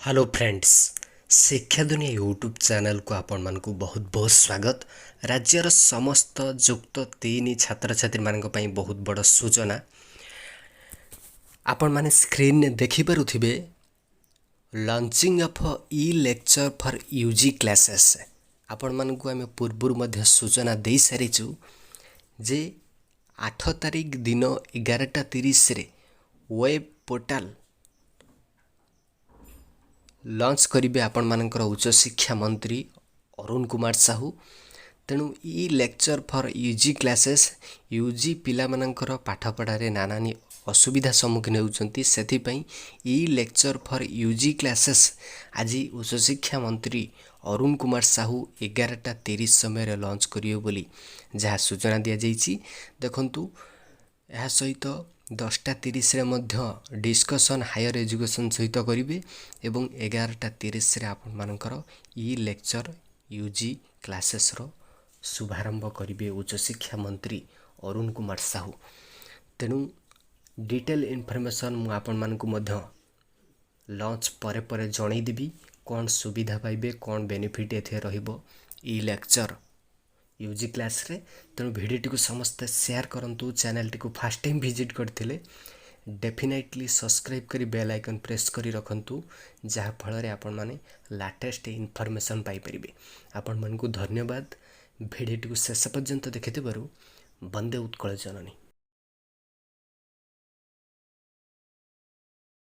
Hello friends, शिक्षा दुनिया YouTube channel को आपण मानकु बहुत बहुत स्वागत। राज्यर समस्त जुक्त 3 छात्र छात्री मानक पई बहुत बड़ सूचना। आपण माने स्क्रीन ने देखि पारुथिबे launching of e lecture for UG classes. आपण मानकु आमे पूर्वरु मध्य सूचना देई सारिछु जे 8 तारिख दिन 11:30 रे वेब पोर्टल लॉन्च करिवे आपण मानकर उच्च शिक्षा मंत्री अरुण कुमार साहू। तेणु e lecture for UG classes UG पिला मानकर पाठ पढ़ारे नानानी असुविधा सम्मुखीन होउछंती, सेथिपई e lecture for UG classes आज उच्च शिक्षा मंत्री अरुण कुमार साहू 11:30 समय लॉन्च करियो बोली जहाँ सूचना दिया जाइछि। देखंतु यह सहित 10:30 रे मध्य डिस्कसन हायर एजुकेशन सहित करिवे एवं 11:30 रे आपण मानकर ई लेक्चर यूजी क्लासेस रो शुभारंभ करिवे उच्च शिक्षा मंत्री अरुण कुमार साहू। तेणु डिटेल इनफॉरमेशन मु आपण मानकु मध्य लॉन्च परे परे जणै देबी कौन सुविधा पाइबे कौन बेनिफिट एथे रहिबो ई लेक्चर यूजी क्लास रे। तेणु भिडियो को समस्त शेयर करंतु, चैनल टी को फर्स्ट टाइम विजिट करथिले डेफिनेटली सब्सक्राइब करी बेल आइकन प्रेस करी रखंतु, जहाँ फल आपण माने लेटेस्ट इनफॉरमेशन पाई परिबे। आपण मानकु धन्यवाद भिडियो को शेष पर्यंत देखिथिबारु। वंदे उत्कल जननी।